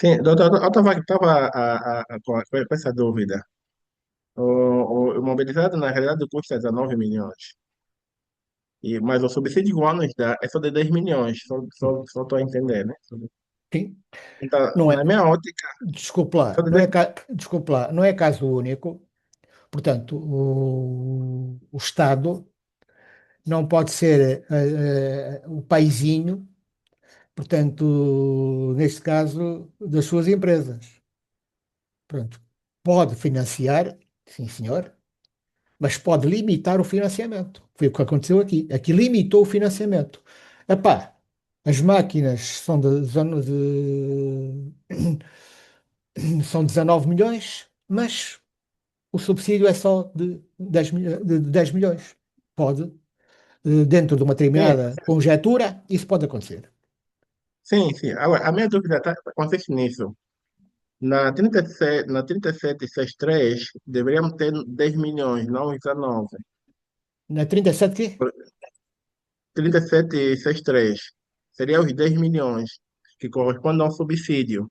Sim, doutor, eu estava com essa dúvida. O imobilizado, na realidade, custa 19 milhões. Mas o subsídio que o ano nos dá é só de 10 milhões. Só estou a entender, né? Sim. Então, Não na é, minha ótica, desculpe só lá, de 10. desculpe lá, não é caso único. Portanto, o Estado não pode ser o paizinho, portanto, neste caso, das suas empresas. Pronto. Pode financiar, sim, senhor, mas pode limitar o financiamento. Foi o que aconteceu aqui. Aqui limitou o financiamento. Epá, as máquinas são são 19 milhões, mas o subsídio é só de 10 milhões. Pode, dentro de uma Sim, determinada conjetura, isso pode acontecer. sim. Agora, a minha dúvida consiste nisso. Na 3763, deveríamos ter 10 milhões, não os 19. Na 37 quê? 3763 seria os 10 milhões, que correspondem ao subsídio.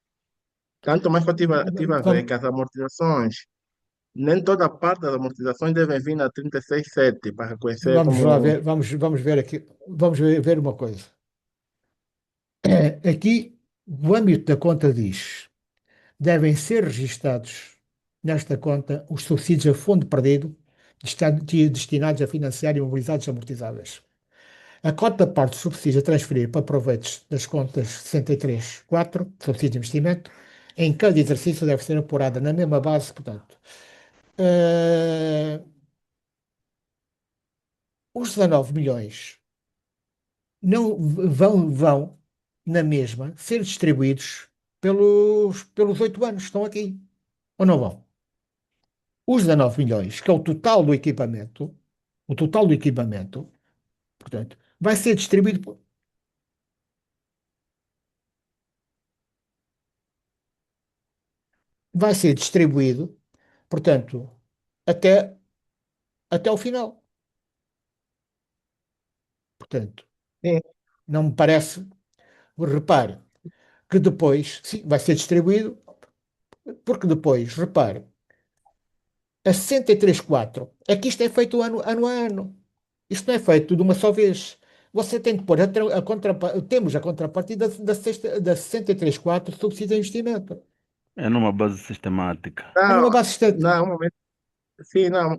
Tanto mais que eu tive a ver que Vamos, as amortizações, nem toda parte das amortizações devem vir na 367 para reconhecer vamos lá como. ver, vamos ver aqui, vamos ver uma coisa. Aqui, o âmbito da conta diz: devem ser registados nesta conta os subsídios a fundo perdido destinados a financiar imobilizados amortizáveis. A cota parte dos subsídios a transferir para proveitos das contas 63.4, subsídio de investimento, em cada exercício deve ser apurada na mesma base, portanto. Os 19 milhões não vão, na mesma, ser distribuídos pelos 8 anos que estão aqui, ou não vão? Os 19 milhões, que é o total do equipamento, portanto, vai ser distribuído, portanto, até, até o final. Portanto, Sim, não me parece, repare, que depois, sim, vai ser distribuído, porque depois, repare, a 63.4 é que isto é feito ano a ano. Isto não é feito de uma só vez. Você tem que pôr temos a contrapartida da 63.4 subsídio de investimento. sim. É Sim. numa base sistemática. É Não, numa base sistemática. não, um momento. Sim, não,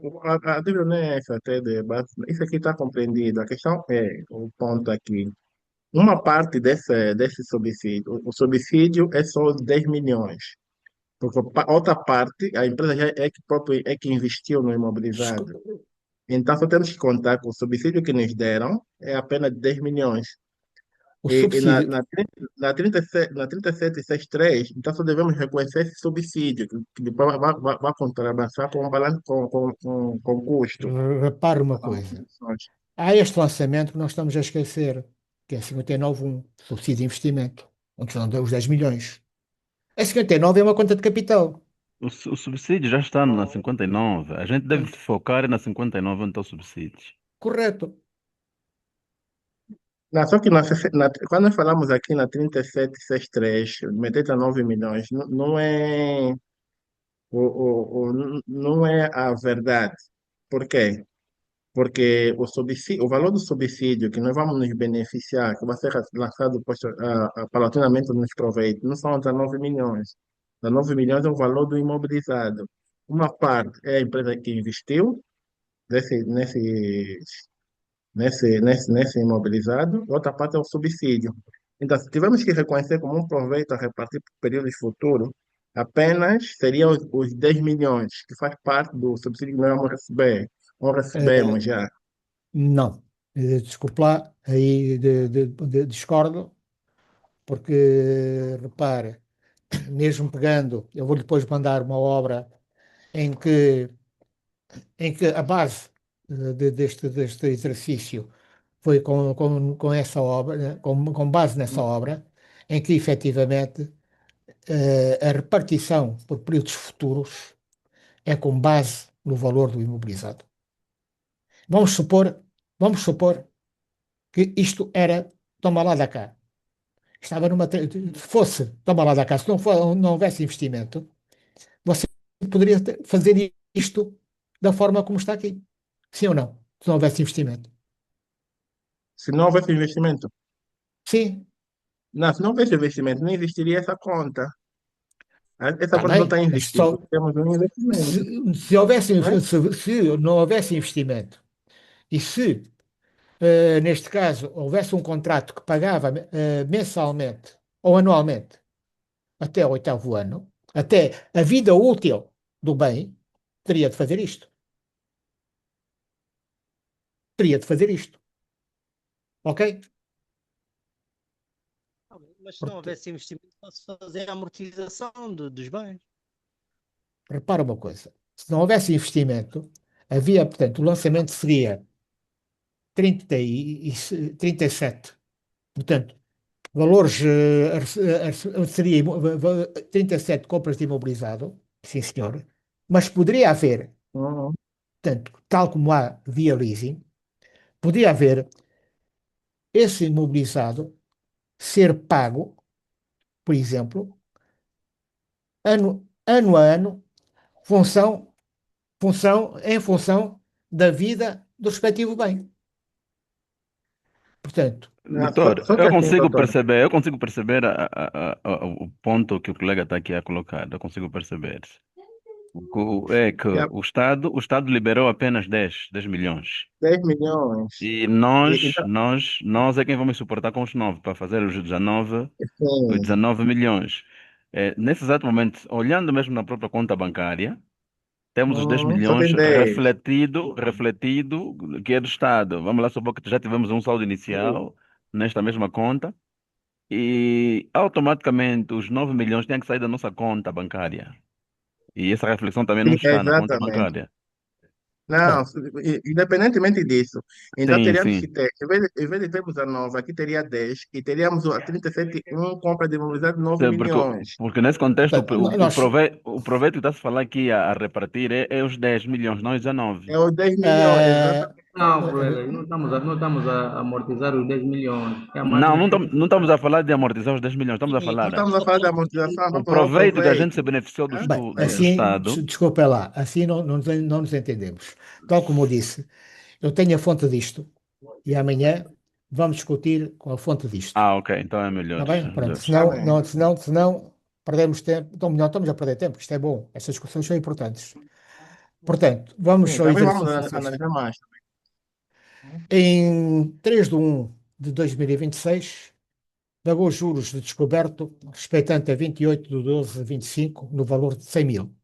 a dúvida não é essa até de base. Isso aqui está compreendido. A questão é, o ponto aqui. Uma parte desse subsídio, o subsídio é só 10 milhões. Porque outra parte, a empresa já é que próprio é que investiu no imobilizado. Então, só temos que contar com o subsídio que nos deram, é apenas 10 milhões. O E na, subsídio, na, 3763, então só devemos reconhecer esse subsídio, que depois vai contrabalançar com o balanço com o custo repare uma das coisa. amortizações. Há este lançamento que nós estamos a esquecer, que é 59.1, subsídio de investimento, onde estão os 10 milhões. A 59 é uma conta de capital. O subsídio já está na 59. A gente deve se focar na 59 onde está o subsídio. Correto. Não, só que quando nós falamos aqui na 3763, meter 19 milhões, não é, não é a verdade. Por quê? Porque o valor do subsídio que nós vamos nos beneficiar, que vai ser lançado paulatinamente nos proveitos, não são 19 milhões. 19 milhões é o valor do imobilizado. Uma parte é a empresa que investiu nesse, nesse, nesse imobilizado, outra parte é o subsídio. Então, se tivermos que reconhecer como um proveito a repartir por períodos futuros, apenas seriam os 10 milhões, que faz parte do subsídio que nós vamos receber, ou Eh, recebemos já. não. Desculpe lá, aí discordo, porque, repare, mesmo pegando, eu vou depois mandar uma obra em que, em que a base deste exercício foi com essa obra, né, com base nessa obra, em que efetivamente a repartição por períodos futuros é com base no valor do imobilizado. Vamos supor, vamos supor que isto era, toma lá da cá. estava fosse, toma lá da casa, se não houvesse investimento, você poderia fazer isto da forma como está aqui. Sim ou não? Se não houvesse investimento. Se não houvesse investimento. Sim, Não, se não houvesse investimento, não existiria essa conta. Essa está conta não está bem, a mas existir porque temos um investimento, se houvesse, não é? se não houvesse investimento e se, neste caso, houvesse um contrato que pagava mensalmente ou anualmente até o oitavo ano, até a vida útil do bem, teria de fazer isto. Teria de fazer isto. Ok? Mas se não Porque, houvesse investimento, pode-se fazer a amortização dos bens. repara uma coisa: se não houvesse investimento, havia, portanto, o lançamento seria 37. Portanto, valores, seria 37 compras de imobilizado, sim senhor, mas poderia haver, Uhum. tanto, tal como há via leasing, poderia haver esse imobilizado ser pago, por exemplo, ano a ano, função, em função da vida do respectivo bem. Portanto, Não, Doutor, só que assim, doutor. eu consigo perceber o ponto que o colega está aqui a colocar, eu consigo perceber. É que Já o Estado liberou apenas 10 milhões. 10 milhões. E E, nós é quem vamos suportar com os 9 para fazer os sim, 19 milhões. Nesse exato momento, olhando mesmo na própria conta bancária, temos os 10 só milhões tem 10. refletido que é do Estado. Vamos lá supor que já tivemos um saldo inicial nesta mesma conta e automaticamente os 9 milhões têm que sair da nossa conta bancária. E essa reflexão também não Sim, está na conta exatamente. bancária. Não, bem, independentemente disso, então Sim, teríamos que sim. ter, em vez de termos a nova, aqui teria 10 e teríamos a 37 um compra de imobilidade de 9 Porque, milhões. porque nesse contexto portanto, o proveito que está-se a falar aqui a repartir é os 10 milhões, não os 19. É os 10 milhões, ah, exatamente. Não, colega, não estamos a amortizar os 10 milhões. É a Não, margem não, que fica. não estamos a falar de amortizar os 10 milhões, estamos a Não falar estamos a falar de amortização, o estamos a falar do proveito que a gente proveito. se beneficiou Né? bem, do assim, Estado. desculpa lá, assim não nos entendemos. Tal como eu disse, eu tenho a fonte disto e amanhã vamos discutir com a fonte disto. Ah, ok, então é Está melhor. bem? É Pronto, melhor. Está bem. senão perdemos tempo. Então, não estamos a perder tempo, isto é bom, estas discussões são importantes. Portanto, vamos Sim, ao também vamos exercício 6. analisar mais. Em 3/1/2026, pagou juros de descoberto, respeitante a 28/12/25, no valor de 100 mil.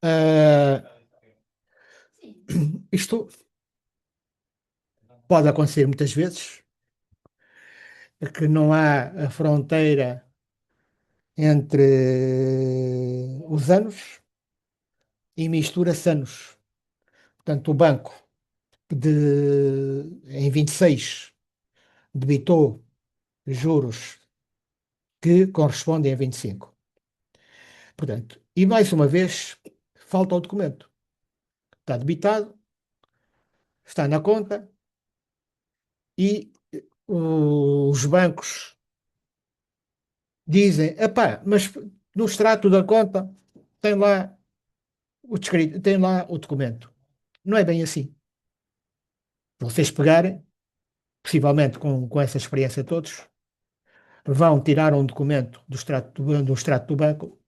Ah, isto pode acontecer muitas vezes, é que não há a fronteira entre os anos e mistura-se anos. Portanto, o banco em 26 debitou juros que correspondem a 25. Portanto, e mais uma vez, falta o documento. Está debitado, está na conta e os bancos dizem: epá, mas no extrato da conta tem lá tem lá o documento. Não é bem assim. Vocês pegarem, possivelmente com essa experiência todos, vão tirar um documento do extrato do banco,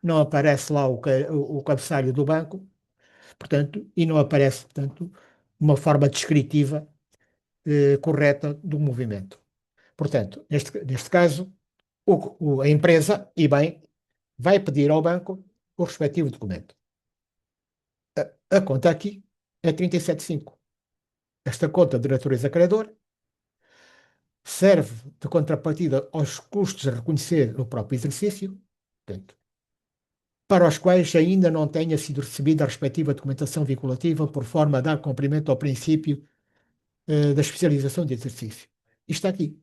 não aparece lá o cabeçalho do banco, portanto, e não aparece, portanto, uma forma descritiva correta do movimento. Portanto, neste caso, a empresa, e bem, vai pedir ao banco o respectivo documento. A conta aqui é 37,5. Esta conta de natureza credor serve de contrapartida aos custos a reconhecer no próprio exercício, portanto, para os quais ainda não tenha sido recebida a respectiva documentação vinculativa por forma a dar cumprimento ao princípio da especialização de exercício. Isto está aqui.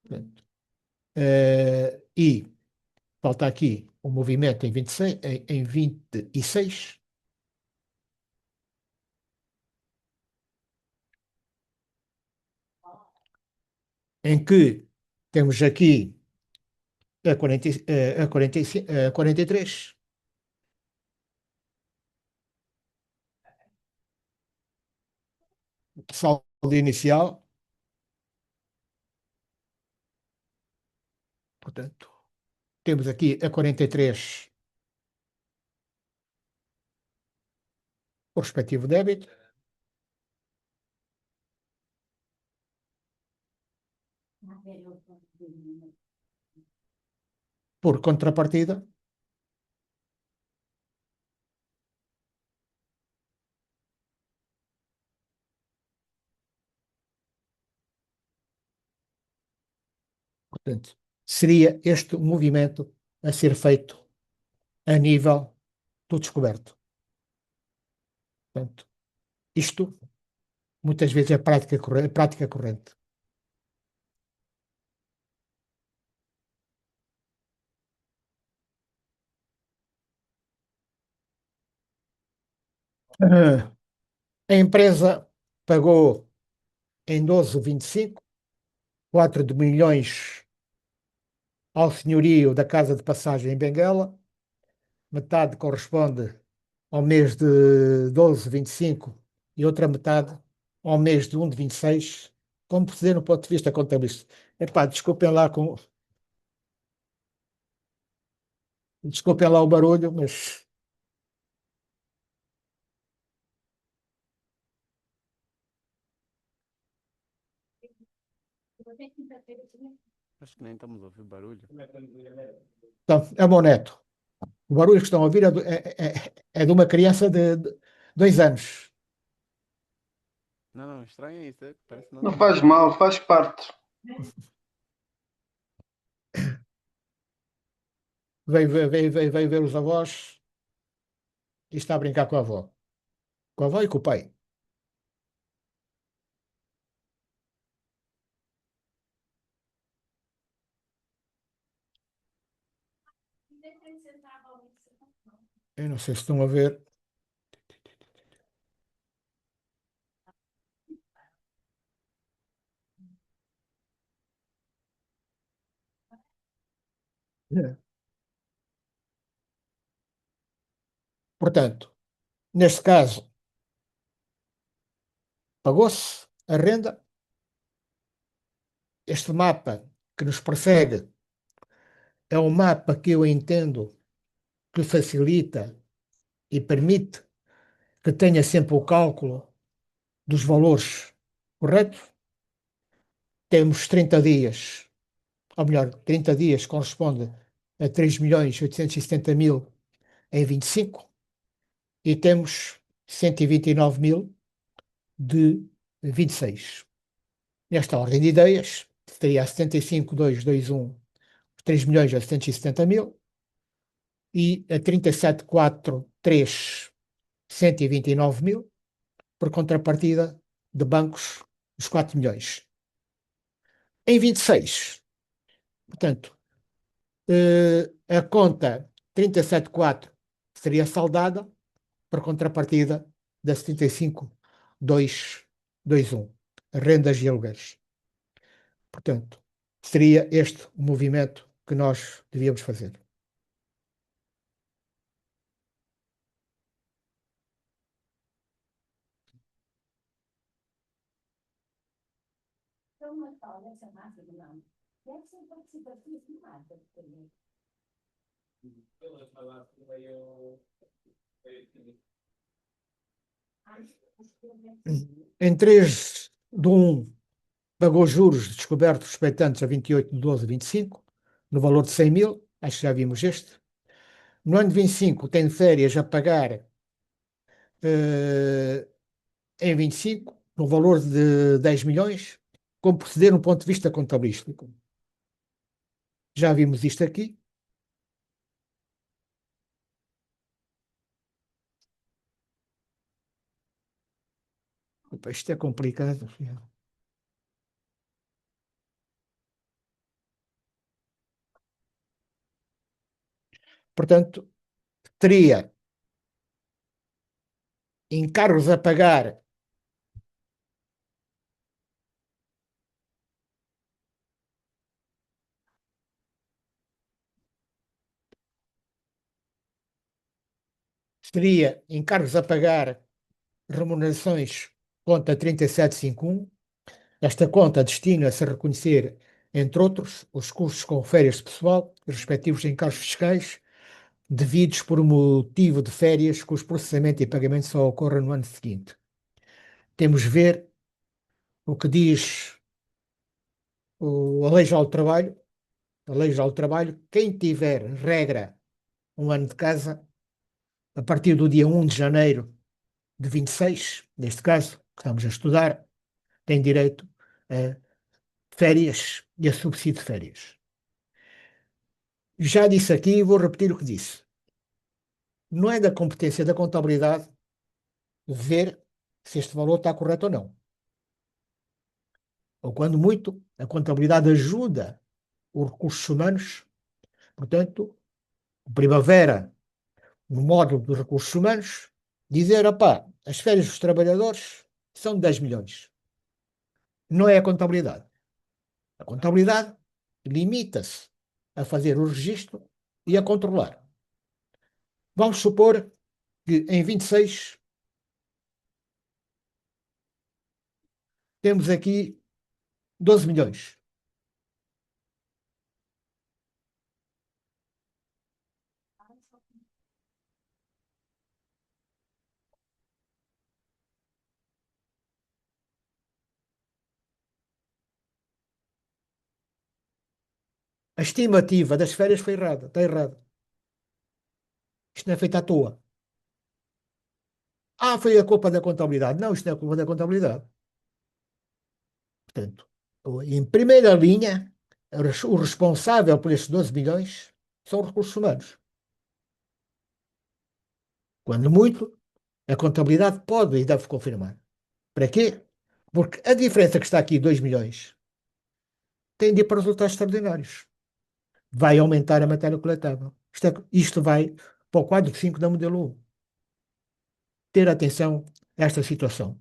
Portanto, e falta aqui o movimento em 26, em 26, em que temos aqui a 40, a 45, a 43, saldo inicial, portanto, temos aqui a 43 o respectivo débito, por contrapartida, portanto, seria este o movimento a ser feito a nível do descoberto. Portanto, isto muitas vezes é prática corrente. Ah, A empresa pagou em 12,25 4 de milhões ao senhorio da Casa de Passagem em Benguela, metade corresponde ao mês de 12,25 e outra metade ao mês de 1 de 26, como proceder no ponto de vista contabilístico. Epá, desculpem lá o barulho, mas Acho que nem estamos a ouvir barulho. então, é o meu neto. O barulho que estão a ouvir é de uma criança de 2 anos. Não, não, estranho é isso. Parece que não Não estamos a faz ouvir. mal, faz parte. Veio ver os avós e está a brincar com a avó. Com a avó e com o pai. Eu não sei se estão a ver. É. Portanto, neste caso, pagou-se a renda. Este mapa que nos persegue é um mapa que eu entendo que facilita e permite que tenha sempre o cálculo dos valores corretos. Temos 30 dias, ou melhor, 30 dias corresponde a 3.870.000 em 25 e temos 129.000 de 26. Nesta ordem de ideias, teria a 75.221 3.870.000 e a 37.403 129.000 por contrapartida de bancos os 4 milhões. Em 26, portanto, a conta 37.4 seria saldada por contrapartida da 75.221, rendas e aluguéis. Portanto, seria este o movimento que nós devíamos fazer. Em 3 de 1, pagou juros descobertos respeitantes a 28 de 12 de 25, no valor de 100.000, acho que já vimos este. No ano de 25, tem férias a pagar em 25, no valor de 10 milhões, como proceder no ponto de vista contabilístico. Já vimos isto aqui. Opa, isto é complicado. Portanto, teria encargos a pagar teria encargos a pagar remunerações, conta 3751. Esta conta destina-se a reconhecer, entre outros, os custos com férias de pessoal, os respectivos encargos fiscais, devidos por motivo de férias, cujo processamento e pagamento só ocorra no ano seguinte. Temos de ver o que diz a Lei Geral do Trabalho. A Lei Geral do Trabalho, quem tiver regra um ano de casa, a partir do dia 1 de janeiro de 26, neste caso, que estamos a estudar, tem direito a férias e a subsídio de férias. Já disse aqui e vou repetir o que disse. Não é da competência da contabilidade ver se este valor está correto ou não. Ou, quando muito, a contabilidade ajuda os recursos humanos. Portanto, o Primavera, no módulo dos recursos humanos, dizer, opá, as férias dos trabalhadores são de 10 milhões. Não é a contabilidade. A contabilidade limita-se a fazer o registro e a controlar. Vamos supor que em 26 temos aqui 12 milhões. A estimativa das férias foi errada, está errada. Isto não é feito à toa. Ah, foi a culpa da contabilidade. Não, isto não é culpa da contabilidade. Portanto, em primeira linha, o responsável por estes 12 milhões são os recursos humanos. Quando muito, a contabilidade pode e deve confirmar. Para quê? Porque a diferença que está aqui, 2 milhões, tem de ir para resultados extraordinários. Vai aumentar a matéria coletável. Isto vai para o quadro 5 da modelo 1. Ter atenção a esta situação.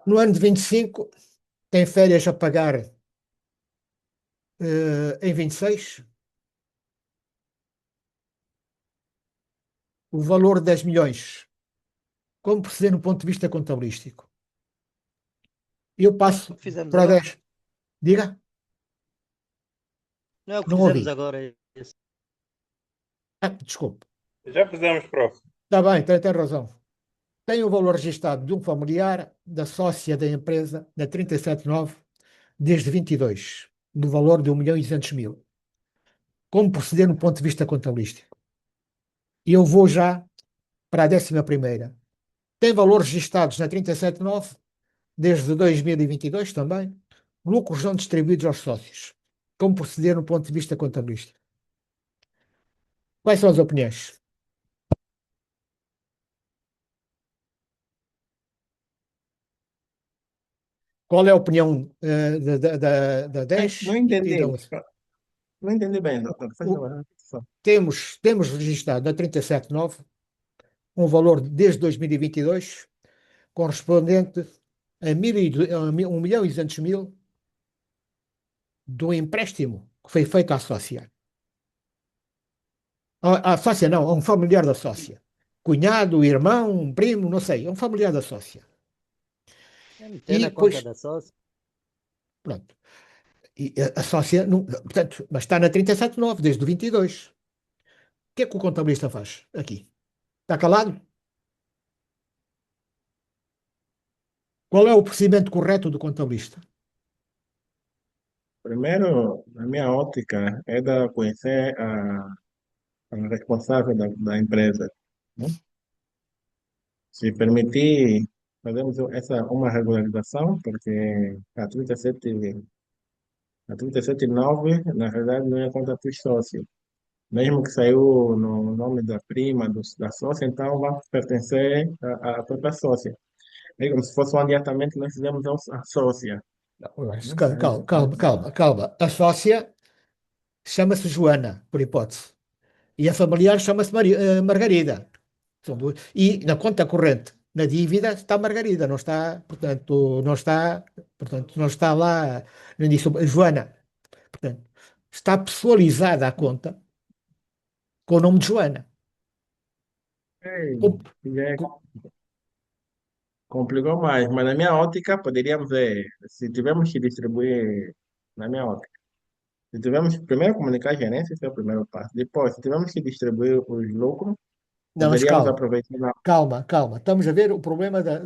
No ano de 25, tem férias a pagar em 26, o valor de 10 milhões. Como proceder no ponto de vista contabilístico? Eu passo O que fizemos para agora? 10. Diga? Não é o que Não fizemos ouvi. agora. Esse. Desculpe. Já fizemos, prof. Está bem, tem razão. Tem o valor registado de um familiar da sócia da empresa na 379 desde 22, no valor de 1.200.000. Como proceder no ponto de vista contabilístico? Eu vou já para a 11ª. Tem valores registados na 379 desde 2022 também. Lucros não distribuídos aos sócios. Como proceder no ponto de vista contabilístico? Quais são as opiniões? Qual é a opinião da Não 10 e da entendi. 11? Não entendi bem, doutor. Faz O- favor, repetição. temos registrado na 379 um valor desde 2022 correspondente a 1.200.000 do empréstimo que foi feito à sócia. À sócia não, a um familiar da sócia. Cunhado, irmão, primo, não sei, é um familiar da sócia. É meter E na conta depois, da sócia. pronto. E a sócia, portanto, mas está na 37.9 desde o 22. O que é que o contabilista faz aqui? Está calado? Qual é o procedimento correto do contabilista? Primeiro, na minha ótica, é da conhecer a responsável da empresa, né? Se permitir, fazemos uma regularização, porque a 37.9, na verdade, não é conta dos sócios. Mesmo que saiu no nome da prima, da sócia, então vai pertencer à própria sócia. É como se fosse um adiantamento que nós fizemos à sócia, Não, né? calma, calma, calma, calma. A sócia chama-se Joana, por hipótese. E a familiar chama-se Margarida. E na conta corrente, na dívida, está Margarida, não está, portanto, não está lá, não disse Joana. Portanto, está pessoalizada a conta com o nome de Joana. É, Com- já com- complicou mais, mas na minha ótica, poderíamos, se tivermos que distribuir, na minha ótica, se tivermos primeiro comunicar a gerência, esse é o primeiro passo. Depois, se tivermos que distribuir os lucros, não, mas poderíamos calma, aproveitar. calma, calma. Estamos a ver o problema da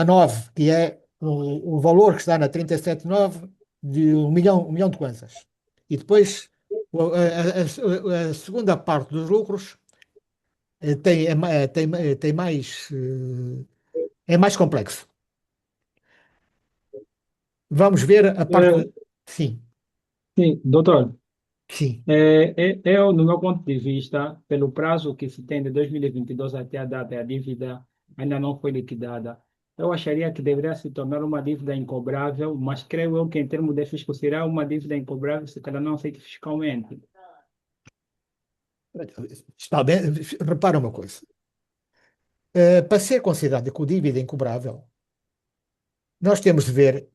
9, que é o valor que está na 37.9 de 1 milhão de kwanzas. E depois a segunda parte dos lucros tem mais, é mais complexo. Vamos ver a parte. É, Sim, sim, doutor, sim. eu, no meu ponto de vista, pelo prazo que se tem de 2022 até a data, a dívida ainda não foi liquidada. Eu acharia que deveria se tornar uma dívida incobrável, mas creio eu que, em termos de fisco, será uma dívida incobrável se ela não aceita fiscalmente. Está bem. Repara uma coisa. Para ser considerada com dívida incobrável, nós temos de ver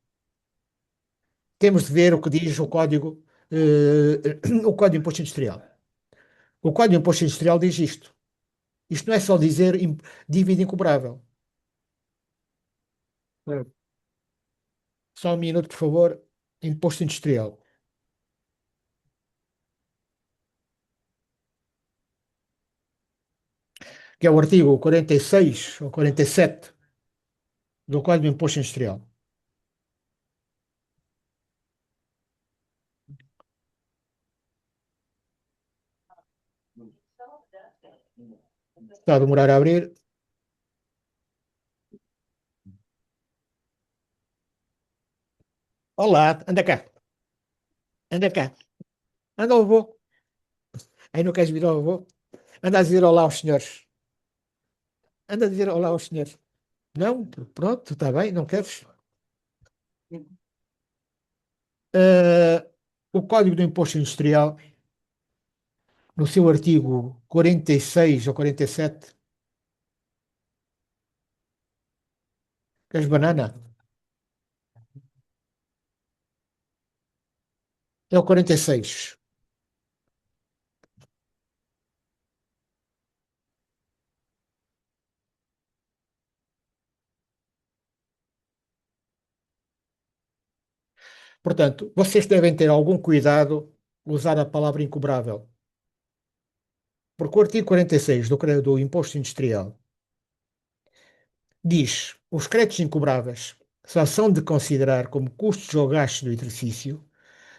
o que diz o Código de Imposto Industrial. O Código de Imposto Industrial diz isto. Isto não é só dizer dívida incobrável. Certo. Só um minuto, por favor. Imposto Industrial. Que é o artigo 46 ou 47 do Código de Imposto Industrial. Está a demorar a abrir. Olá, anda cá. Anda cá. Anda ao avô. Aí não queres vir ao avô? Anda a dizer olá aos senhores. Anda a dizer olá aos senhores. Não? Pronto, está bem, não queres? Eh, o Código do Imposto Industrial, no seu artigo 46 ou 47, queres banana? É o 46. Portanto, vocês devem ter algum cuidado usar a palavra incobrável, porque o artigo 46 do Imposto Industrial diz: os créditos incobráveis só são de considerar como custos ou gastos do exercício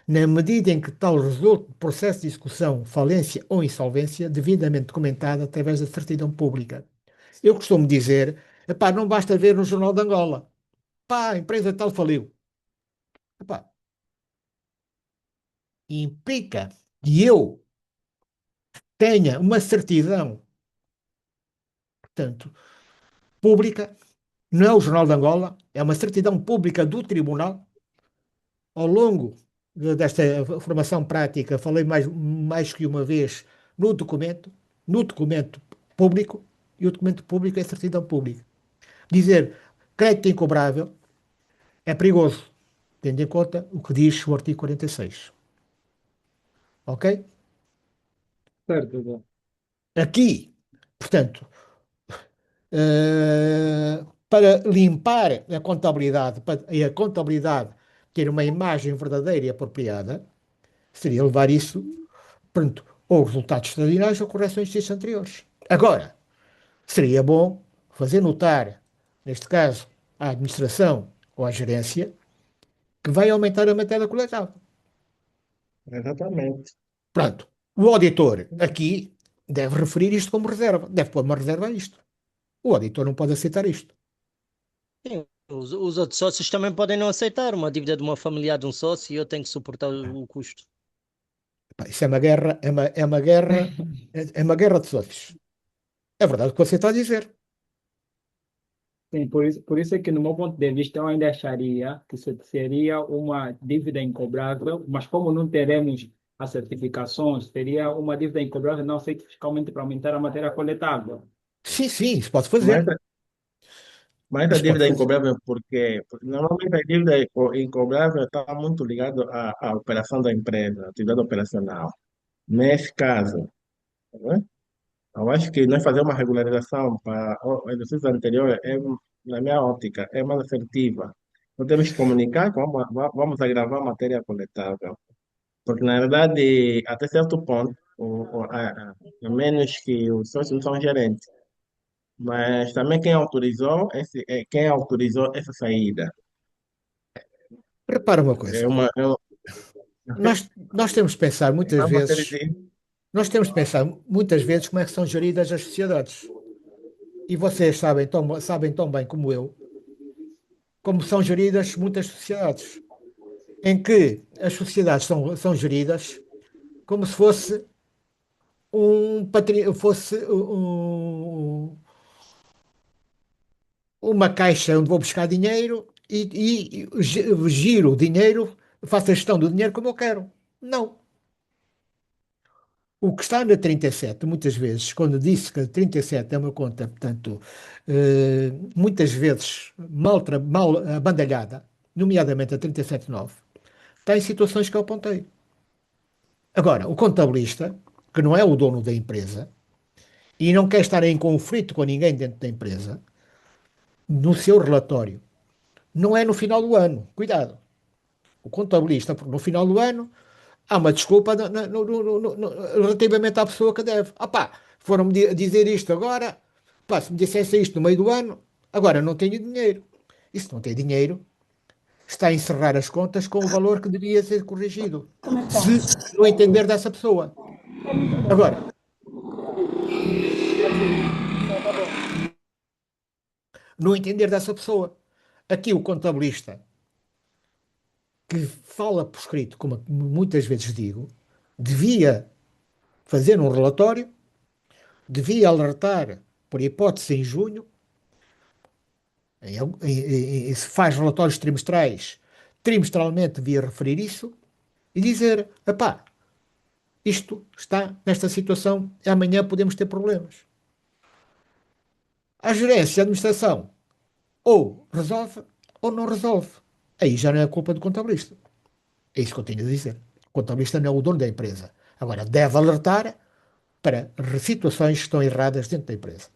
na medida em que tal resulte de processo de execução, falência ou insolvência devidamente documentado através da certidão pública. Eu costumo dizer, epá, não basta ver no Jornal de Angola, pá, a empresa tal faliu. Epá, implica que eu tenha uma certidão, portanto, pública, não é o Jornal de Angola, é uma certidão pública do tribunal. Ao longo desta formação prática, falei mais que uma vez no documento público, e o documento público é certidão pública. Dizer crédito incobrável é perigoso, tendo em conta o que diz o artigo 46. Ok? Certo, doutor. Aqui, portanto, para limpar a contabilidade, e a contabilidade ter uma imagem verdadeira e apropriada, seria levar isso, pronto, ou resultados extraordinários ou correções de justiça anteriores. Agora, seria bom fazer notar, neste caso, à administração ou à gerência, que vai aumentar a matéria coletada. Exatamente. Pronto. O auditor aqui deve referir isto como reserva, deve pôr uma reserva a isto. O auditor não pode aceitar isto. Sim, os outros sócios também podem não aceitar uma dívida de uma familiar de um sócio e eu tenho que suportar o custo. Pá, isso é uma guerra, é uma guerra de sócios. É verdade o que você está a dizer. Sim, por isso é que, no meu ponto de vista, eu ainda acharia que seria uma dívida incobrável, mas como não teremos as certificações, seria uma dívida incobrável não feita fiscalmente para aumentar a matéria coletável. Sim, sim, isso pode Mas, fazer. mas a Isso pode dívida fazer. incobrável, porque normalmente a dívida incobrável está muito ligada à operação da empresa, à atividade operacional. Nesse caso, né, eu acho que nós fazer uma regularização para o exercício anterior na minha ótica, é mais assertiva. Não temos que comunicar que vamos agravar a matéria coletável. Porque, na verdade, até certo ponto, a menos que os sócios não são gerentes, mas também quem autorizou essa saída. Repara uma coisa. Nós temos de pensar É muitas uma série vezes, de. como é que são geridas as sociedades. E vocês sabem tão bem como eu, como são geridas muitas sociedades, em que as sociedades são geridas como se uma caixa onde vou buscar dinheiro e giro o dinheiro, faço a gestão do dinheiro como eu quero. Não. O que está na 37, muitas vezes, quando disse que a 37 é uma conta, portanto, muitas vezes mal abandalhada, nomeadamente a 37.9, está em situações que eu apontei. Agora, o contabilista, que não é o dono da empresa e não quer estar em conflito com ninguém dentro da empresa, no seu relatório, não é no final do ano, cuidado. O contabilista, porque no final do ano há uma desculpa relativamente à pessoa que deve. Ah pá, foram-me dizer isto agora, pá, se me dissesse isto no meio do ano, agora não tenho dinheiro. E se não tem dinheiro, está a encerrar as contas com o valor que devia ser corrigido, se não entender dessa pessoa. Agora, no entender dessa pessoa. Aqui o contabilista, que fala por escrito, como muitas vezes digo, devia fazer um relatório, devia alertar, por hipótese, em junho, se faz relatórios trimestrais, trimestralmente devia referir isso e dizer, epá, isto está nesta situação e amanhã podemos ter problemas. A gerência, a administração, ou resolve ou não resolve. Aí já não é culpa do contabilista. É isso que eu tenho a dizer. O contabilista não é o dono da empresa. Agora, deve alertar para situações que estão erradas dentro da empresa.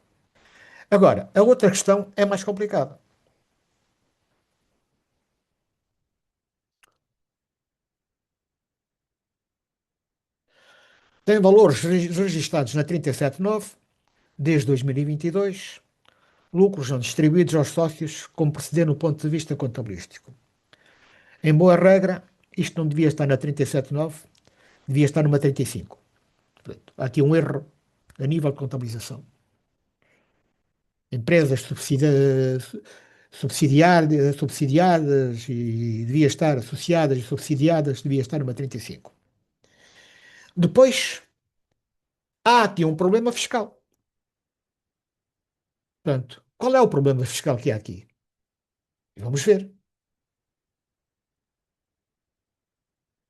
Agora, a outra questão é mais complicada. Tem valores registados na 379 desde 2022, lucros não distribuídos aos sócios, como precedeu no ponto de vista contabilístico. Em boa regra, isto não devia estar na 379, devia estar numa 35. Portanto, há aqui um erro a nível de contabilização. Empresas subsidiadas e devia estar associadas e subsidiadas, devia estar numa 35. Depois, há aqui um problema fiscal. Portanto, qual é o problema fiscal que há aqui? Vamos ver.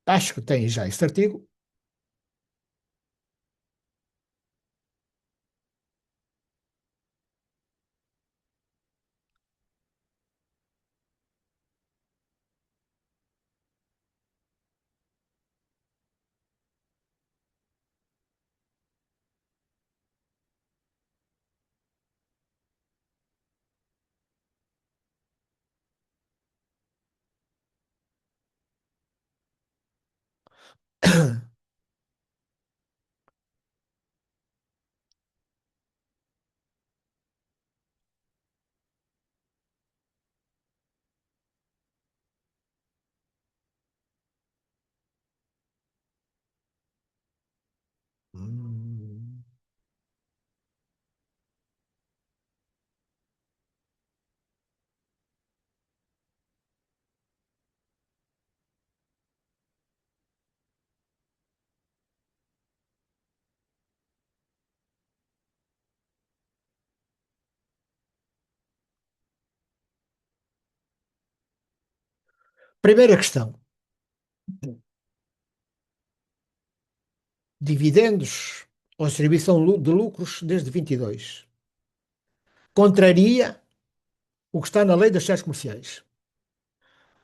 Acho que tem já este artigo. Hum. Primeira questão: dividendos ou distribuição de lucros desde 22. Contraria o que está na Lei das Sociedades Comerciais.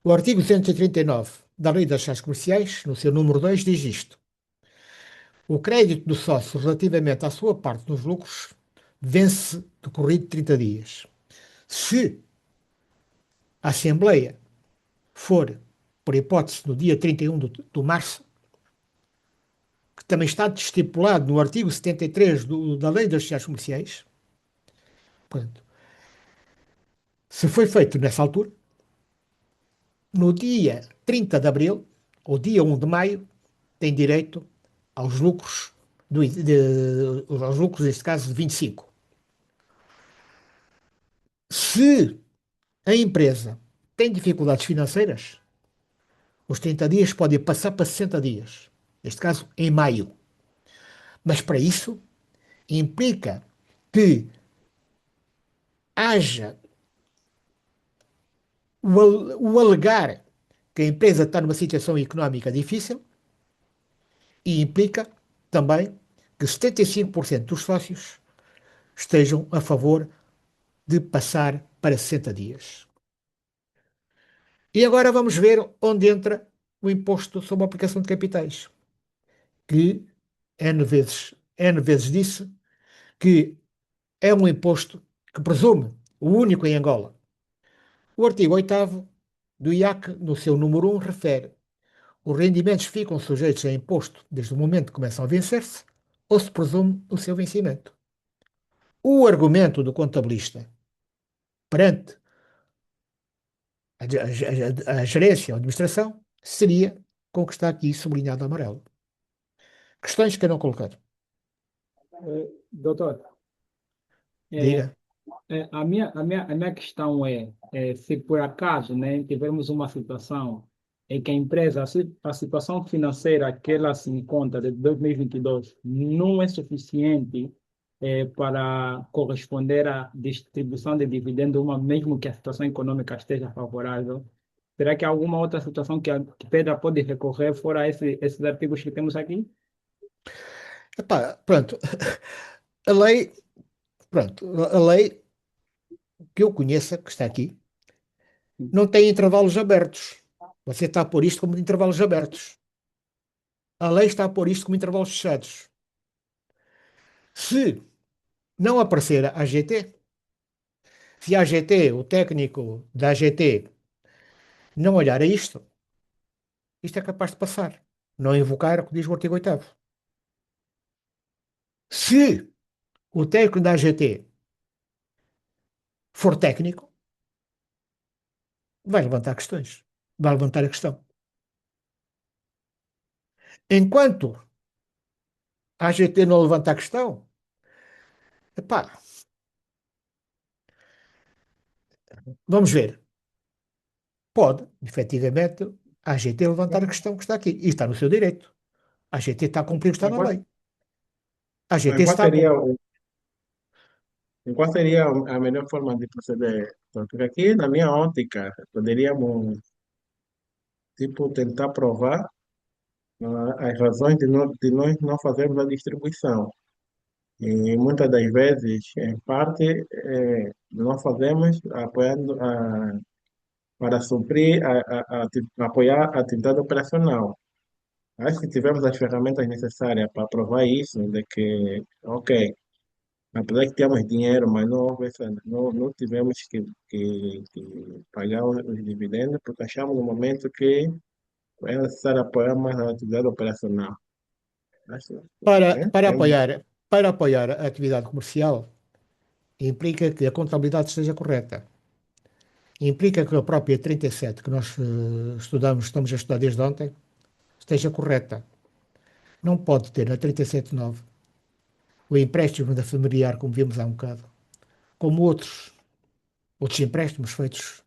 O artigo 239 da Lei das Sociedades Comerciais, no seu número 2, diz isto: o crédito do sócio relativamente à sua parte nos lucros vence decorrido 30 dias. Se a Assembleia for, por hipótese, no dia 31 de março, que também está estipulado no artigo 73 da Lei das Sociedades Comerciais, portanto, se foi feito nessa altura, no dia 30 de abril, ou dia 1 de maio, tem direito aos lucros, aos lucros, neste caso, de 25. Se a empresa tem dificuldades financeiras, os 30 dias podem passar para 60 dias. Neste caso, em maio. Mas para isso, implica que haja o alegar que a empresa está numa situação económica difícil e implica também que 75% dos sócios estejam a favor de passar para 60 dias. E agora vamos ver onde entra o imposto sobre a aplicação de capitais, que N vezes disse que é um imposto que presume, o único em Angola. O artigo 8º do IAC, no seu número 1, refere: os rendimentos ficam sujeitos a imposto desde o momento que começam a vencer-se ou se presume o seu vencimento. O argumento do contabilista perante a gerência ou a administração seria com o que está aqui sublinhado amarelo. Questões que eu não coloquei. Doutor, é, Diga. a minha questão se por acaso, né, tivermos uma situação em que a empresa, a situação financeira que ela se encontra de 2022 não é suficiente para corresponder à distribuição de dividendos, mesmo que a situação econômica esteja favorável, será que há alguma outra situação que Pedra pode recorrer fora esses artigos que temos aqui? Epá, pronto. A lei, pronto, a lei que eu conheça, que está aqui, não tem intervalos abertos. Você está a pôr isto como intervalos abertos. A lei está a pôr isto como intervalos fechados. Se não aparecer a AGT, se a AGT, o técnico da AGT, não olhar a isto, isto é capaz de passar. Não invocar o que diz o artigo 8º. Se o técnico da AGT for técnico, vai levantar questões. Vai levantar a questão. Enquanto a AGT não levanta a questão, epá, vamos ver. Pode, efetivamente, a AGT levantar a questão que está aqui. E está no seu direito. A AGT está a cumprir o que está Mas na qual, lei. A mas AGT qual está a seria, cumprir. qual seria a melhor forma de proceder? Porque aqui, na minha ótica, poderíamos, tipo, tentar provar as razões de nós não fazermos a distribuição. E muitas das vezes, em parte, nós fazemos apoiando para suprir, apoiar a atividade operacional. Acho que tivemos as ferramentas necessárias para provar isso, de que, ok, apesar que temos dinheiro, mas não, não tivemos que pagar os dividendos, porque achamos no momento que É necessário apoiar mais a atividade operacional. Acho- Para, É, para tem um- apoiar, para apoiar a atividade comercial, implica que a contabilidade esteja correta. Implica que a própria 37 que nós estamos a estudar desde ontem, esteja correta. Não pode ter na 37.9 o empréstimo da familiar, como vimos há um bocado, como outros empréstimos feitos,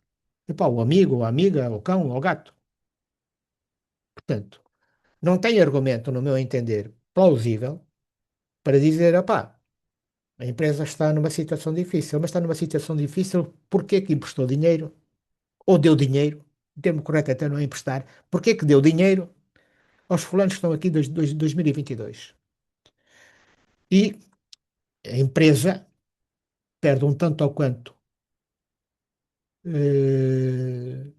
epá, o amigo, a amiga, o cão, o gato. Portanto, não tem argumento, no meu entender, plausível para dizer, opá, a empresa está numa situação difícil, mas está numa situação difícil porque é que emprestou dinheiro, ou deu dinheiro, o termo correto até não é emprestar, porque é que deu dinheiro aos fulanos que estão aqui desde 2022. E a empresa perde um tanto ou quanto eh,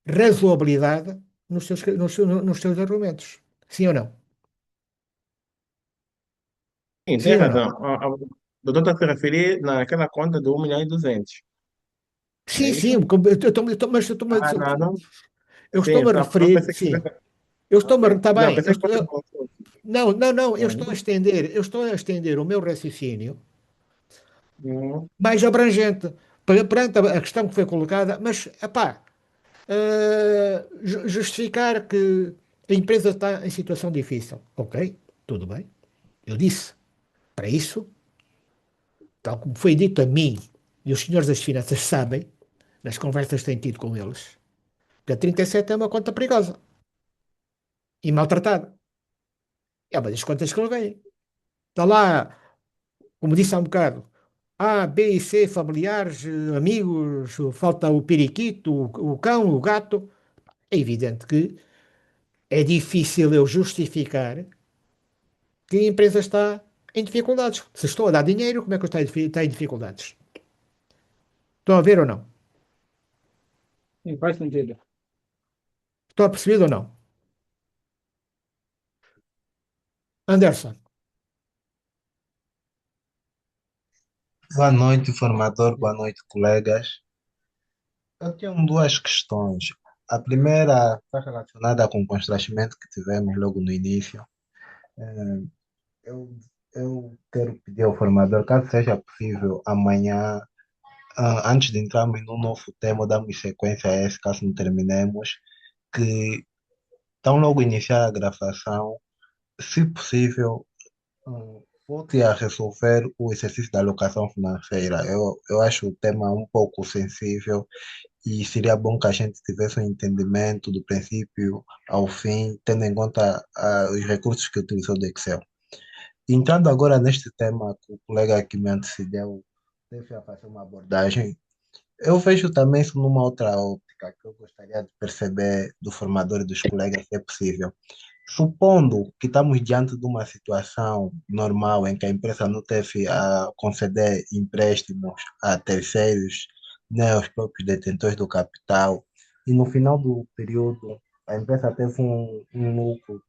razoabilidade nos seus argumentos. Sim ou não? Sim, tem Sim ou não? razão. O doutor está se referir naquela conta de 1.200.000. É Sim, sim, isso? mas eu estou Ah, não, não. eu Sim, estou-me a não referir, pensei que sim, tivesse. está Não, bem, pensei que fosse bom. não, não, não, Uhum. eu estou a estender o meu raciocínio Uhum. mais abrangente perante a questão que foi colocada, mas, epá, justificar que a empresa está em situação difícil. Ok, tudo bem. Eu disse, para isso, tal como foi dito a mim, e os senhores das finanças sabem, nas conversas que tenho tido com eles, que a 37 é uma conta perigosa e maltratada. É uma das contas que ele vem. Está lá, como disse há um bocado, A, B e C, familiares, amigos, falta o periquito, o cão, o gato. É evidente que é difícil eu justificar que a empresa está em dificuldades. Se estou a dar dinheiro, como é que eu estou em dificuldades? Estão a ver ou não? Sim, faz sentido. Estão a perceber ou não? Anderson, Boa noite, formador. Boa noite, colegas. Eu tenho duas questões. A primeira está relacionada com o constrangimento que tivemos logo no início. Eu, eu quero pedir ao formador, caso seja possível, amanhã, antes de entrarmos no novo tema, darmos sequência a esse, caso não terminemos, que tão logo iniciar a gravação, se possível, volte a resolver o exercício da alocação financeira. Eu acho o tema um pouco sensível e seria bom que a gente tivesse um entendimento do princípio ao fim, tendo em conta os recursos que utilizou do Excel. Entrando agora neste tema que o colega que me antecedeu teve a fazer uma abordagem, eu vejo também isso numa outra óptica que eu gostaria de perceber do formador e dos colegas, se é possível. Supondo que estamos diante de uma situação normal em que a empresa não teve a conceder empréstimos a terceiros, nem aos próprios detentores do capital, e no final do período a empresa teve um lucro,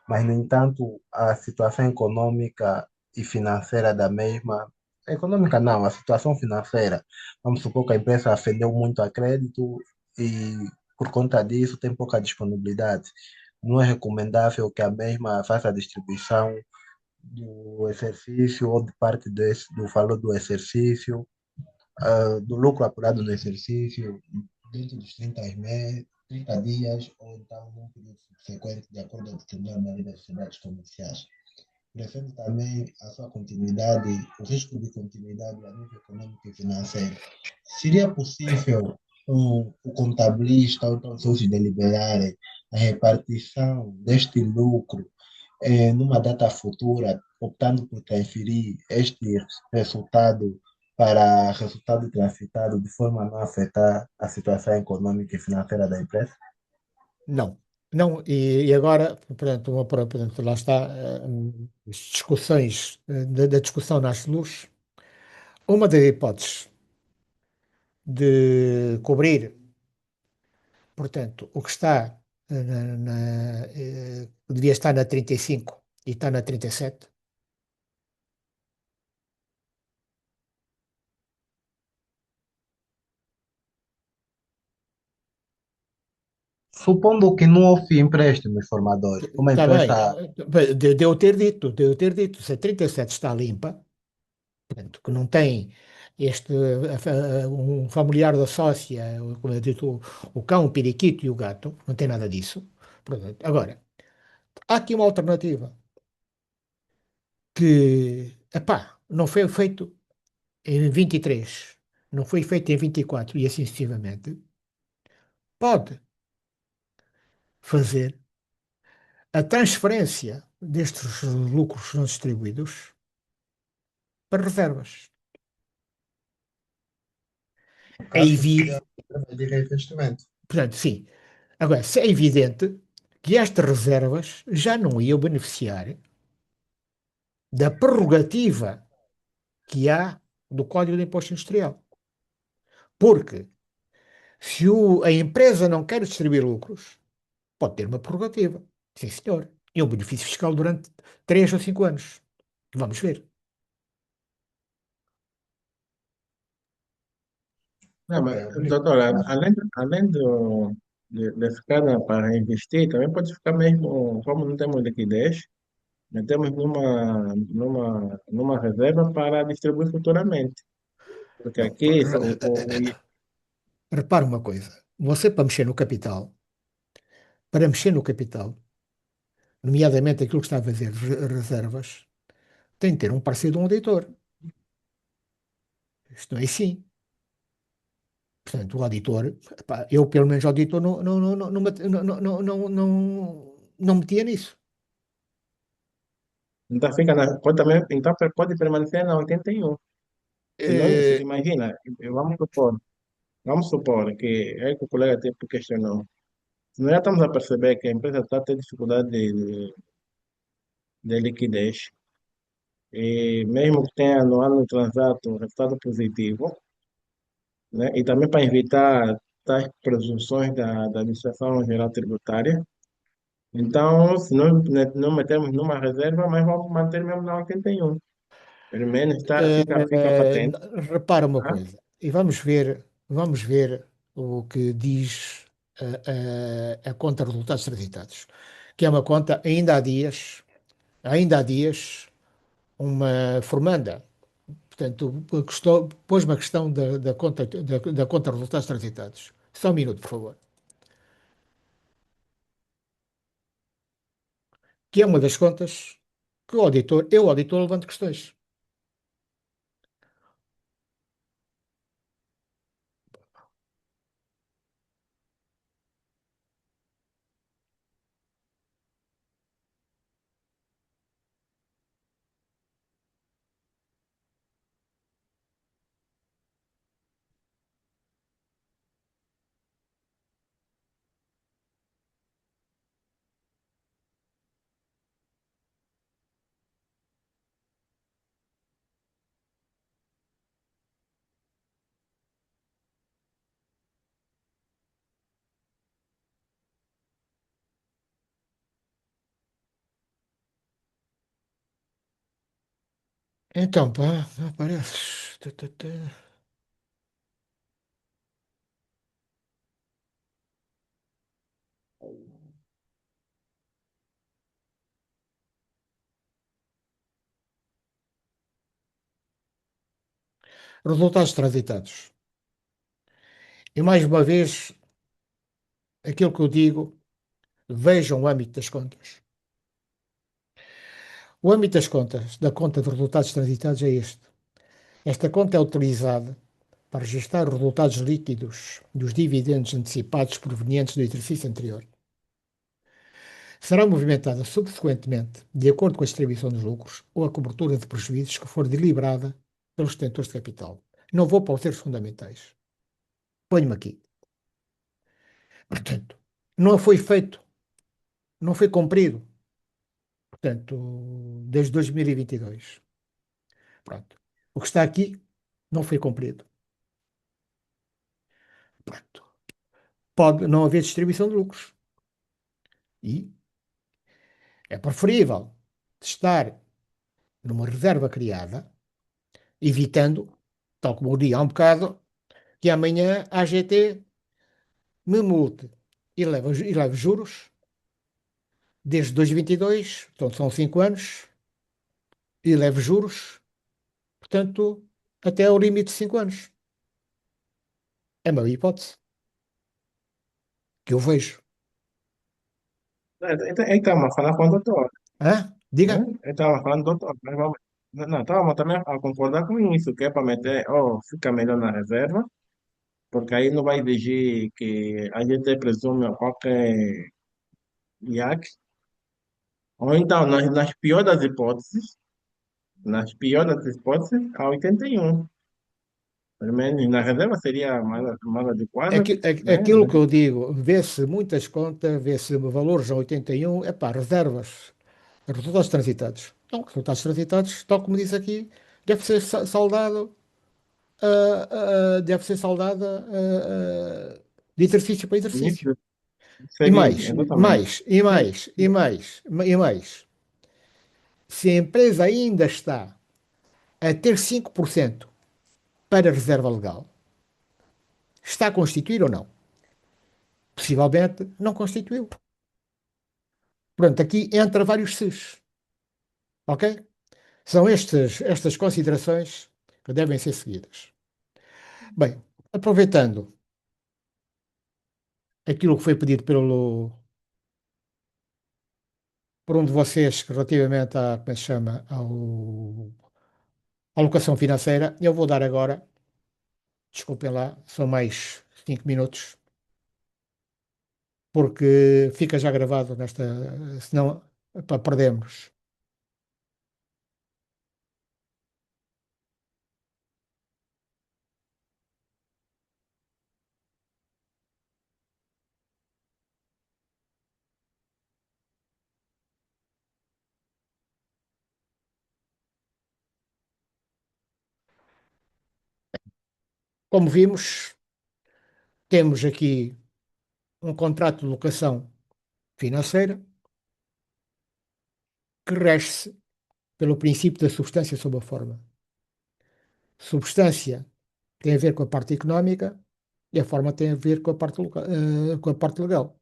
mas, no entanto, a situação econômica e financeira da mesma, econômica não, a situação financeira, vamos supor que a empresa afendeu muito a crédito e, por conta disso, tem pouca disponibilidade. Não é recomendável que a mesma faça a distribuição do exercício ou de parte do valor do exercício, do lucro apurado no exercício, dentro dos 30 dias, ou então num período subsequente, de acordo com a determinada lei das sociedades comerciais. Prevendo também a sua continuidade, o risco de continuidade a nível econômico e financeiro. Seria possível o contabilista ou então seus deliberarem a repartição deste lucro numa data futura, optando por transferir este resultado para resultado transitado de forma a não afetar a situação econômica e financeira da empresa? não. Não, e agora, portanto, portanto, lá está, as discussões, da discussão nasce luz. Uma das hipóteses de cobrir, portanto, o que está devia estar na 35 e está na 37. Supondo que não houve empréstimo, formador, uma Está bem, empresa. de eu ter dito, se a 37 está limpa, portanto, que não tem um familiar da sócia, como eu dito, o cão, o periquito e o gato, não tem nada disso. Portanto, agora, há aqui uma alternativa que, epá, não foi feito em 23, não foi feito em 24 e assim sucessivamente. Pode fazer a transferência destes lucros não distribuídos para reservas. É Caso não evidente, seja de reinvestimento. portanto, sim. Agora, se é evidente que estas reservas já não iam beneficiar da prerrogativa que há do Código de Imposto Industrial. Porque se a empresa não quer distribuir lucros, pode ter uma prerrogativa. Sim, senhor. E um benefício fiscal durante 3 ou 5 anos. Vamos ver. Não, Ok, mas, obrigado. doutora, de ficar para investir, também pode ficar mesmo, como não temos liquidez, metemos numa reserva para distribuir futuramente. Porque Não, aqui, repara uma coisa. Você, para mexer no capital, nomeadamente aquilo que está a fazer reservas, tem que ter um parceiro de um auditor. Isto não é assim. Portanto, o auditor, epá, eu pelo menos auditor não metia nisso. então pode permanecer na 81. Se não, Eh, imagina, vamos supor que é que o colega tipo questionou. Se nós já estamos a perceber que a empresa está tendo dificuldade de liquidez, e mesmo que tenha no ano transato um resultado positivo, né? E também para evitar tais presunções da Administração Geral Tributária. Então, se não metemos numa reserva, mas vamos manter mesmo na 81. Pelo menos fica eh, patente. repara uma Tá? coisa, e vamos ver o que diz a conta de resultados transitados, que é uma conta, ainda há dias, uma formanda, portanto, pôs uma questão da conta de resultados transitados. Só um minuto, por favor. Que é uma das contas que o auditor levanta questões. Então, pá, aparece. Resultados transitados. E mais uma vez, aquilo que eu digo, vejam o âmbito das contas. O âmbito das contas, da conta de resultados transitados é este. Esta conta é utilizada para registrar os resultados líquidos dos dividendos antecipados provenientes do exercício anterior. Será movimentada subsequentemente, de acordo com a distribuição dos lucros ou a cobertura de prejuízos que for deliberada pelos detentores de capital. Não vou para os termos fundamentais. Ponho-me aqui. Portanto, não foi feito, não foi cumprido, portanto, desde 2022. Pronto. O que está aqui não foi cumprido. Pronto. Pode não haver distribuição de lucros. E é preferível estar numa reserva criada, evitando, tal como eu disse há um bocado, que amanhã a AGT me multe e leva juros desde 2022, então são 5 anos, e leva juros, portanto, até ao limite de 5 anos. É uma hipótese que eu vejo. Estamos falando com o doutor, Hã? né? Diga? Estamos falando do doutor, mas vamos... Não, estamos também a concordar com isso, que é para meter, oh, fica melhor na reserva, porque aí não vai exigir que a gente presume qualquer IAC. Ou então, nas piores das hipóteses, a 81. Pelo menos na reserva seria mais adequada, né? Aquilo que eu digo, vê-se muitas contas, vê-se valores a 81, é pá, reservas, resultados transitados. Não, resultados transitados, tal como diz aqui, deve ser saldado, deve ser saldada de exercício para exercício. Isso E seguinte, mais, exatamente. mais, e mais, e mais, e mais. Se a empresa ainda está a ter 5% para reserva legal, está a constituir ou não? Possivelmente não constituiu. Pronto, aqui entra vários ses, ok? São estas considerações que devem ser seguidas. Bem, aproveitando aquilo que foi pedido por um de vocês relativamente como é que se chama, à alocação financeira, eu vou dar agora, desculpem lá, são mais 5 minutos, porque fica já gravado senão pá, perdemos. Como vimos, temos aqui um contrato de locação financeira que rege-se pelo princípio da substância sob a forma. Substância tem a ver com a parte económica e a forma tem a ver com a com a parte legal.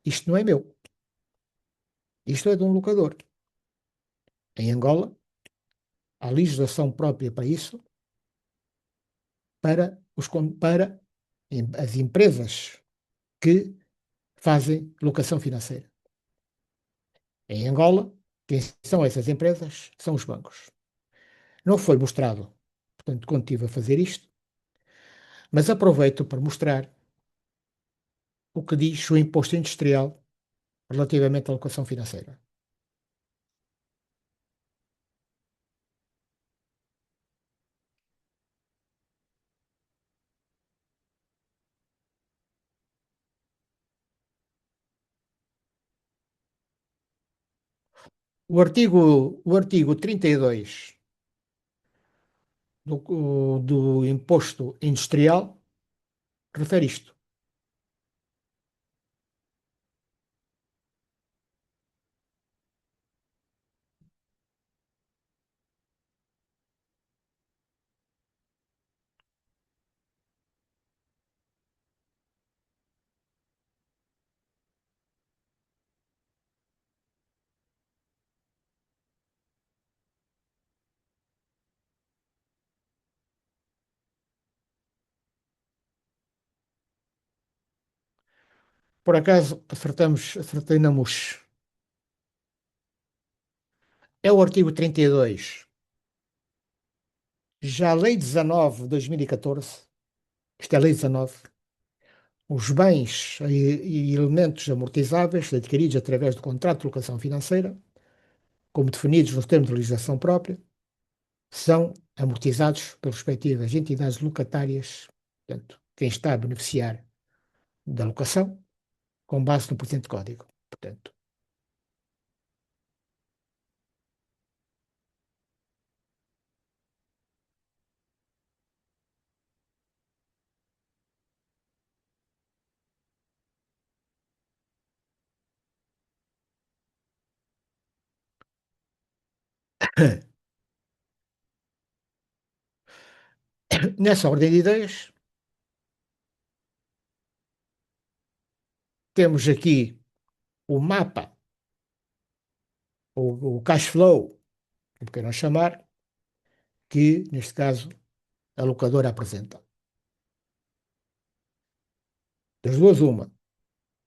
Isto não é meu. Isto é de um locador. Em Angola, há legislação própria para isso, para as empresas que fazem locação financeira. Em Angola, quem são essas empresas? São os bancos. Não foi mostrado, portanto, quando estive a fazer isto, mas aproveito para mostrar o que diz o imposto industrial relativamente à locação financeira. O artigo 32 do imposto industrial refere isto. Por acaso, acertamos. É o artigo 32. Já a Lei 19 de 2014, isto é a Lei 19, os bens e elementos amortizáveis adquiridos através do contrato de locação financeira, como definidos nos termos de legislação própria, são amortizados pelas respectivas entidades locatárias, portanto, quem está a beneficiar da locação, com base no presente código. Portanto, nessa ordem de ideias, temos aqui o mapa, o cash flow, como queiram chamar, que, neste caso, a locadora apresenta. Das duas, uma.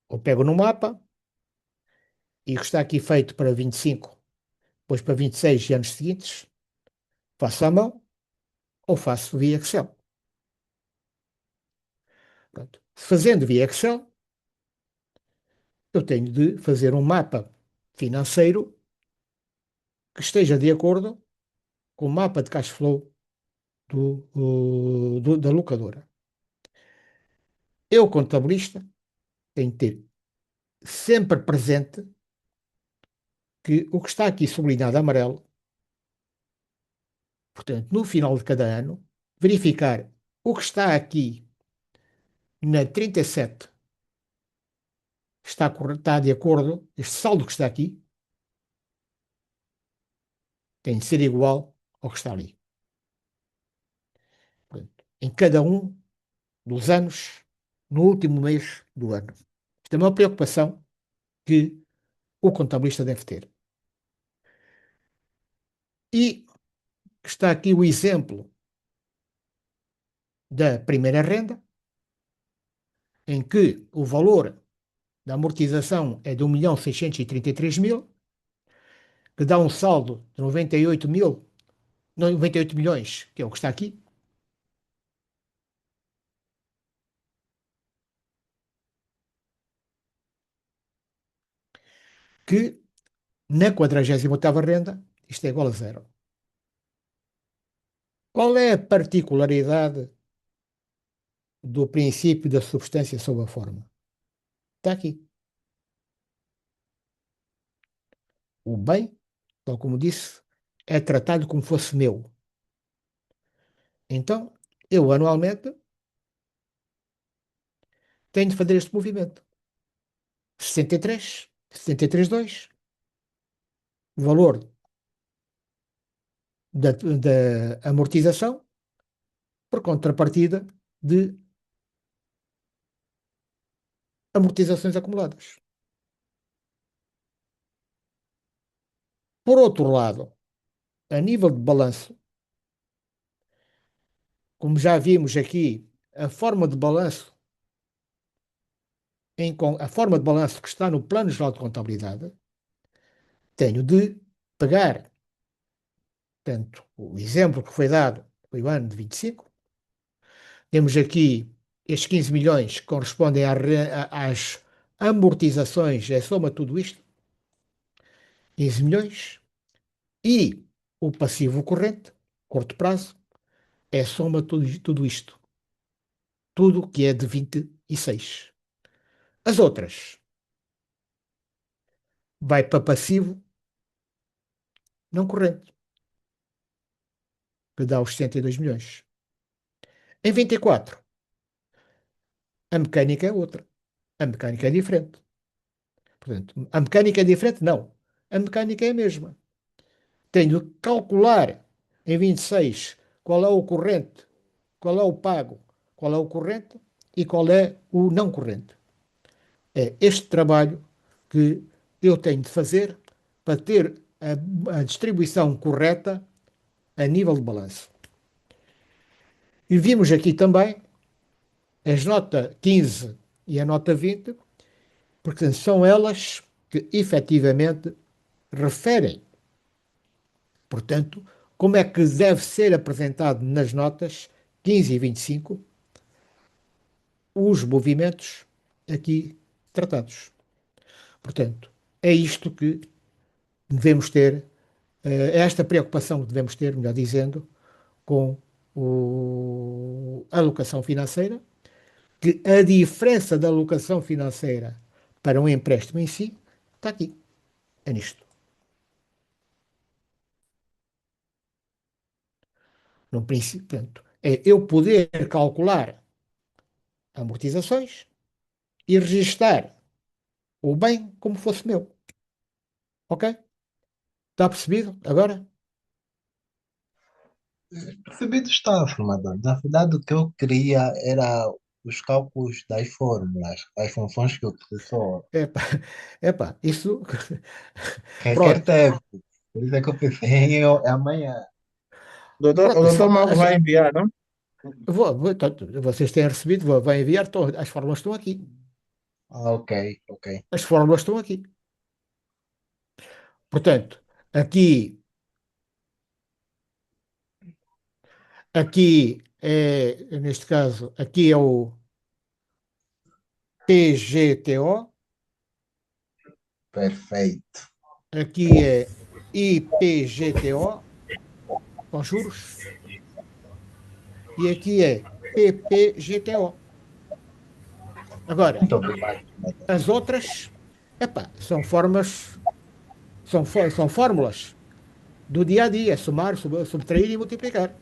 Ou pego no mapa e o que está aqui feito para 25, depois para 26 e anos seguintes, faço à mão ou faço via Excel. Pronto. Fazendo via Excel, eu tenho de fazer um mapa financeiro que esteja de acordo com o mapa de cash flow da locadora. Eu, contabilista, tenho de ter sempre presente que o que está aqui sublinhado amarelo, portanto, no final de cada ano, verificar o que está aqui na 37 está de acordo, este saldo que está aqui tem de ser igual ao que está ali. Portanto, em cada um dos anos, no último mês do ano. Isto é uma preocupação que o contabilista deve ter. E está aqui o exemplo da primeira renda, em que o valor da amortização é de 1.633.000, que dá um saldo de 98 mil, 98 milhões, que é o que está aqui. Que na 48ª renda, isto é igual a zero. Qual é a particularidade do princípio da substância sob a forma? Está aqui. O bem, tal como disse, é tratado como fosse meu. Então, eu anualmente tenho de fazer este movimento. 63, 73,2, o valor da amortização por contrapartida de amortizações acumuladas. Por outro lado, a nível de balanço, como já vimos aqui, a forma de balanço a forma de balanço que está no Plano Geral de Contabilidade, tenho de pegar, portanto, o exemplo que foi dado foi o ano de 25. Temos aqui estes 15 milhões que correspondem às amortizações, é soma tudo isto, 15 milhões, e o passivo corrente, curto prazo, é soma tudo isto, tudo que é de 26. As outras vai para passivo não corrente, que dá os 72 milhões. Em 24, a mecânica é outra. A mecânica é diferente. Portanto, a mecânica é diferente? Não. A mecânica é a mesma. Tenho de calcular em 26 qual é o corrente, qual é o pago, qual é o corrente e qual é o não corrente. É este trabalho que eu tenho de fazer para ter a distribuição correta a nível de balanço. E vimos aqui também as nota 15 e a nota 20, porque são elas que efetivamente referem, portanto, como é que deve ser apresentado nas notas 15 e 25 os movimentos aqui tratados. Portanto, é isto que devemos ter, é esta preocupação que devemos ter, melhor dizendo, com a alocação financeira, que a diferença da alocação financeira para um empréstimo em si está aqui, é nisto. No princípio, portanto, é eu poder calcular amortizações e registar o bem como fosse meu. Ok? Está percebido agora? Percebido está, formador. Na verdade, o que eu queria era os cálculos das fórmulas, as funções que utilizou, Epá, epá, isso. requer Pronto, tempo. Por isso é que eu pensei em amanhã. O pronto. doutor Mauro vai enviar, não? Portanto, vocês têm recebido, vai enviar, as fórmulas estão aqui. Ah, ok, ok. As fórmulas estão aqui. Portanto, aqui neste caso, aqui é o PGTO, Perfeito. aqui é IPGTO, com juros, e aqui é PPGTO. Agora, Muito obrigado, formador. as outras, epá, são fórmulas do dia a dia, somar, subtrair e multiplicar.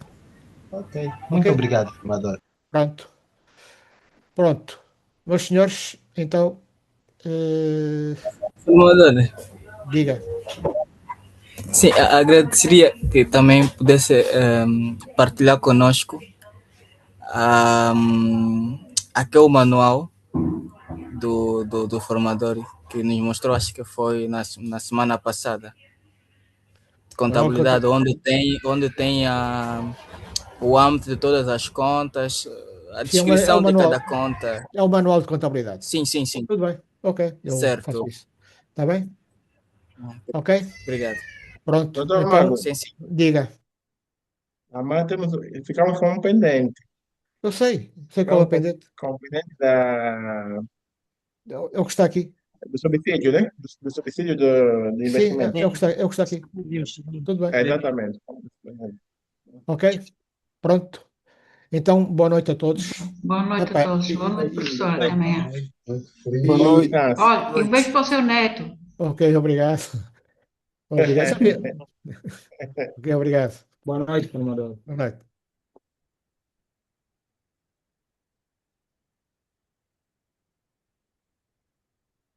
Ok. Ok? Muito obrigado, formador. Pronto. Pronto. Meus senhores, então, eh, Formador, diga. sim, agradeceria que também pudesse partilhar conosco um, aquele manual do formador que nos mostrou, acho que foi na semana passada, de Manual de contabilidade, onde tem o âmbito de todas as contas, a Sim, é o descrição de cada manual. conta. É o manual de contabilidade. Sim, sim, sim. Tudo bem. Ok, eu faço Certo. isso. Está bem? Ok? Obrigado. Pronto. Doutor Então, Mauro, Sim, sim. diga. amanhã ficamos com um pendente. Eu sei qual é o Ficamos pendente. com o pendente É o que está aqui. do subsídio, né? Do subsídio do Sim, investimento. é o que está aqui. Tudo bem. É, exatamente. Ok? Pronto. Então, boa noite a todos. Boa noite a Epá, todos. Boa noite, professor. Até amanhã. Muito Boa Bom frio. noite. descanso. Olha, e um beijo para o seu neto. ok, obrigado. Obrigado. Ok, obrigado. Boa noite, formador. Boa noite.